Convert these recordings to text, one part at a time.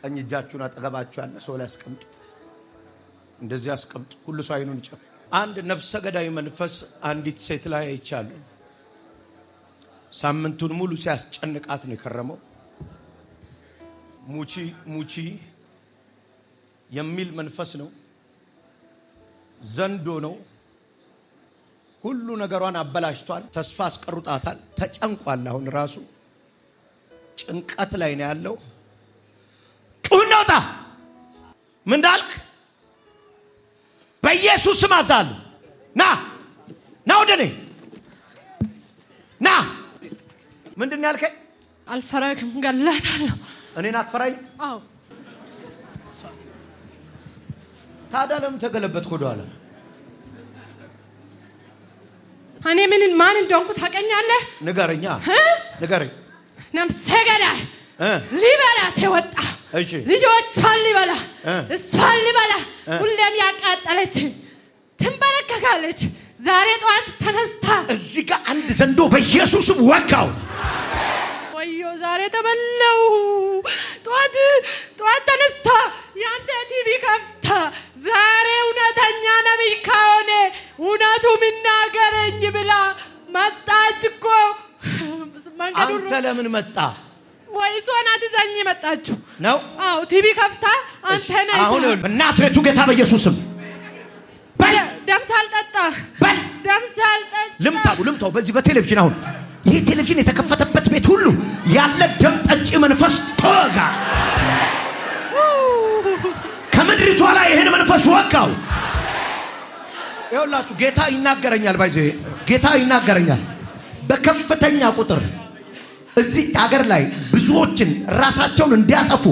ቀኝ እጃችሁን አጠገባችሁ ያለ ሰው ላይ አስቀምጡ። እንደዚህ አስቀምጡ። ሁሉ ሰው አይኑን ይጨፍን። አንድ ነፍሰ ገዳይ መንፈስ አንዲት ሴት ላይ አይቻለሁ። ሳምንቱን ሙሉ ሲያስጨንቃት ነው የከረመው። ሙቺ የሚል መንፈስ ነው። ዘንዶ ነው። ሁሉ ነገሯን አበላሽቷል። ተስፋ አስቀሩጣታል። ተጨንቋል። አሁን ራሱ ጭንቀት ላይ ነው ያለው። ጩኸናውጣ ምን እንዳልክ በኢየሱስ ስም አዛለሁ። ና ወደኔ ና። ምንድን ነው ያልከኝ? አልፈራክም፣ ገላታለሁ። እኔን አትፈራኝ? አዎ። ታዲያ ለምን ተገለበጥክ ወደኋላ? እኔ ማን እንደሆንኩ ታውቀኛለህ? ንገረኛ፣ ንገረኝ። ነፍሰ ገዳይ ሊበላት የወጣ ልጆቿን ሊበላ እሷን ሊበላ ሁሌም ያቃጠለች ትንበረከካለች። ዛሬ ጠዋት ተነስታ እዚህ ጋር አንድ ዘንዶ በኢየሱስም ወጋው። ወዮ ዛሬ ተበለው። ጠዋት ተነስታ ያንተ ቲቪ ከፍታ ዛሬ እውነተኛ ነብይ ከሆነ እውነቱ ምናገረኝ ብላ መጣች እኮ። አንተ ለምን መጣ? ወይ እሷ ናት ይዛኝ መጣችሁ ነው? አዎ ቲቪ ከፍታ አንተ ነህ። አሁን በናዝሬቱ ጌታ በኢየሱስም በል ደም ሳልጠጣ በል ደም ሳልጠጣ ልምታው በዚህ በቴሌቪዥን አሁን ይሄ ቴሌቪዥን የተከፈተበት ቤት ሁሉ ያለ ደም ጠጪ መንፈስ ተወጋ። ከምድሪቷ ላይ ይሄን መንፈስ ወጋው። ይኸውላችሁ ጌታ ይናገረኛል። ጌታ ይናገረኛል። በከፍተኛ ቁጥር እዚህ ሀገር ላይ ብዙዎችን ራሳቸውን እንዲያጠፉ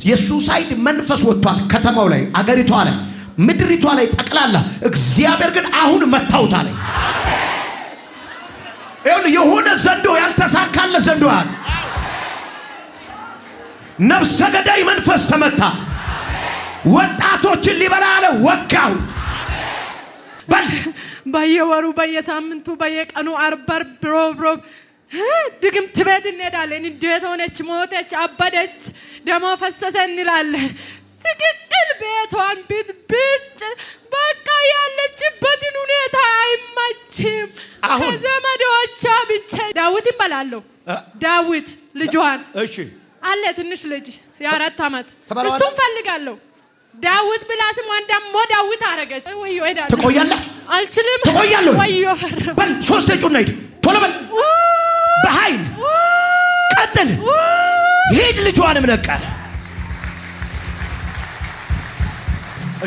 የሱሳይድ መንፈስ ወጥቷል። ከተማው ላይ፣ አገሪቷ ላይ፣ ምድሪቷ ላይ ጠቅላላ። እግዚአብሔር ግን አሁን መታውታል። የሆነ ዘንዶ ያልተሳካለ ዘንዶ አለ። ነፍሰ ገዳይ መንፈስ ተመታ። ወጣቶችን ሊበላ አለ ወጋው። በየወሩ በየሳምንቱ በየቀኑ አርብ ሮብ ድግምት ቤት እንሄዳለን። እንዴት ሆነች፣ ሞተች፣ አበደች፣ ደሞ ፈሰሰ እንላለን። ስግጥል ቤቷን ብጭ በቃ ያለችበትን ሁኔታ አይመችም። ከዘመዶቿ ብቻ ዳዊት ይባላለሁ። ዳዊት ልጇን አለ ትንሽ ልጅ የ4 ዓመት እሱን ፈልጋለሁ። ዳዊት ብላ ስሟን ደግሞ ዳዊት አረገች። ወዮ ሄዳለሁ። ትቆያለህ? አልችልም። ትቆያለህ? ወዮ በል 3 ጩና ሂድ፣ ቶሎ በል በኃይል ቀጥል። ሂድ ልጇንም ለቀ።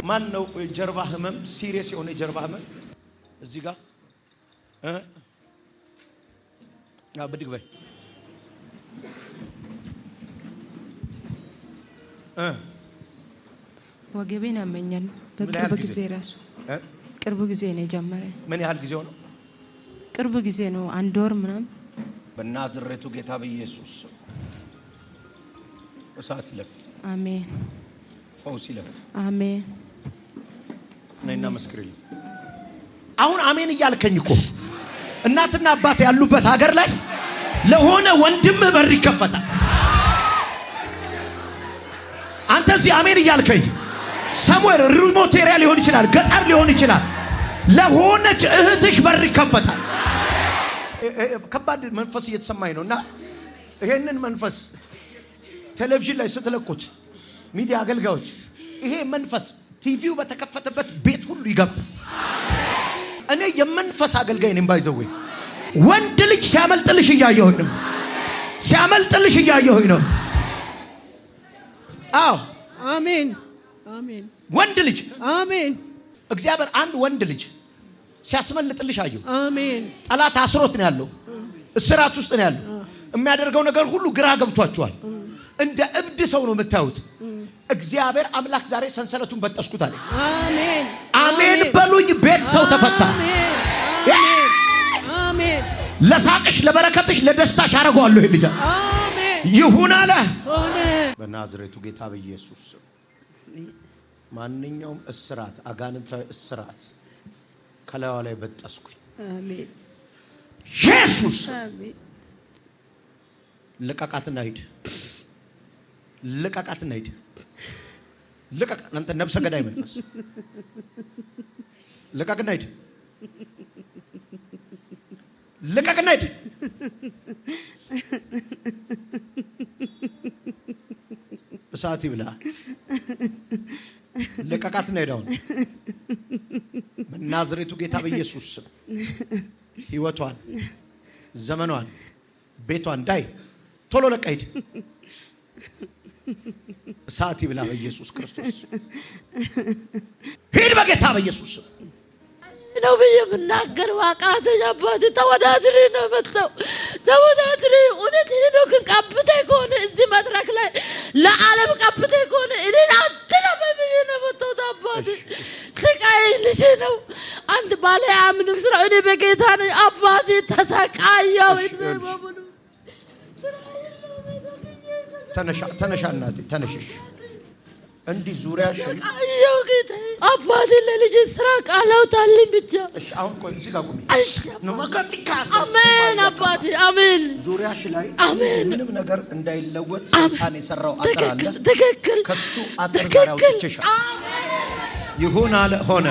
ማን ነው ጀርባ ህመም? ሲሪየስ የሆነ ጀርባ ህመም እዚህ ጋር ብድግ በይ። ወገቤን ያመኛል። በቅርብ ጊዜ ራሱ ቅርብ ጊዜ ነው የጀመረኝ። ምን ያህል ጊዜው ነው? ቅርብ ጊዜ ነው፣ 1 ወር ምናምን። በናዝሬቱ ጌታ በኢየሱስ እሳት ይለፍ። አሜን። ፈውስ ይለፍ። አሜን። ነይና መስክሪልኝ። አሁን አሜን እያልከኝ እኮ እናትና አባት ያሉበት ሀገር ላይ ለሆነ ወንድም በር ይከፈታል። አንተ እዚህ አሜን እያልከኝ ሰምዌር ሪሞት ኤሪያ ሊሆን ይችላል፣ ገጠር ሊሆን ይችላል። ለሆነች እህትሽ በር ይከፈታል። ከባድ መንፈስ እየተሰማኝ ነውና ይሄንን መንፈስ ቴሌቪዥን ላይ ስትለቁት ሚዲያ አገልጋዮች ይሄ መንፈስ ቲቪው በተከፈተበት ቤት ሁሉ ይገባል። እኔ የመንፈስ አገልጋይ ነኝ። ባይዘው ወንድ ልጅ ሲያመልጥልሽ እያየሁኝ ነው። ሲያመልጥልሽ እያየሁኝ ነው። አዎ አሜን አሜን። ወንድ ልጅ አሜን። እግዚአብሔር አንድ ወንድ ልጅ ሲያስመልጥልሽ አየሁ። አሜን። ጠላት አስሮት ነው ያለው፣ እስራት ውስጥ ነው ያለው። የሚያደርገው ነገር ሁሉ ግራ ገብቷቸዋል። እንደ እብድ ሰው ነው የምታዩት። እግዚአብሔር አምላክ ዛሬ ሰንሰለቱን በጠስኩት አለ። አሜን አሜን በሉኝ። ቤት ሰው ተፈታ። አሜን። ለሳቅሽ፣ ለበረከትሽ፣ ለደስታሽ አረጋለሁ። ይሄ ልጅ አሜን ይሁን አለ። አሜን። በናዝሬቱ ጌታ በኢየሱስ ማንኛውም እስራት፣ አጋንንታዊ እስራት ከላይዋ ላይ በጠስኩኝ። አሜን ኢየሱስ አሜን። ለቃቃትና ሂድ። ልቀቃትና ሂድ። ልቀቅ አንተ ነብሰ ገዳይ መንፈስ ልቀቅና ሂድ። ልቀቅና ሂድ። እሳት ይብላ። ልቀቃትና ሂድ። አሁን በናዝሬቱ ጌታ በኢየሱስ ስም ህይወቷን፣ ዘመኗን፣ ቤቷን ዳይ ቶሎ ለቃ ሂድ። እሳት ይብላ በኢየሱስ ክርስቶስ። ሂድ በጌታ በኢየሱስ ስም። ነው በየምናገር ዋቃተሽ አባቴ ተወዳድሬ ነው መጣው። ተወዳድሬ እውነት ነው ከቀብቴ ከሆነ እዚህ መድረክ ላይ ለዓለም ቀብቴ ከሆነ እኔን አትለበኝ ነው መጣው። አባቴ ስቃይ ልጅ ነው አንድ ባለ አምንም ስራ እኔ በጌታ ነኝ አባቴ ተሰቃየው። ተነሻ እናቴ ተነሽሽ። እንዲህ ዙሪያሽ አየው ጌታ አባቴ ለልጅ ስራ ቃላውታልኝ ብቻ። እሺ አሁን ቆይ እዚህ ጋር ቁሚ። እሺ ነው ማካቲካ። አሜን አባቴ አሜን። ዙሪያሽ ላይ ምንም ነገር እንዳይለወጥ ሰይጣን የሰራው አጥር አለ። ትክክል። ከሱ አጥር ጋር አውጥቼሻለሁ። ይሁን አለ ሆነ።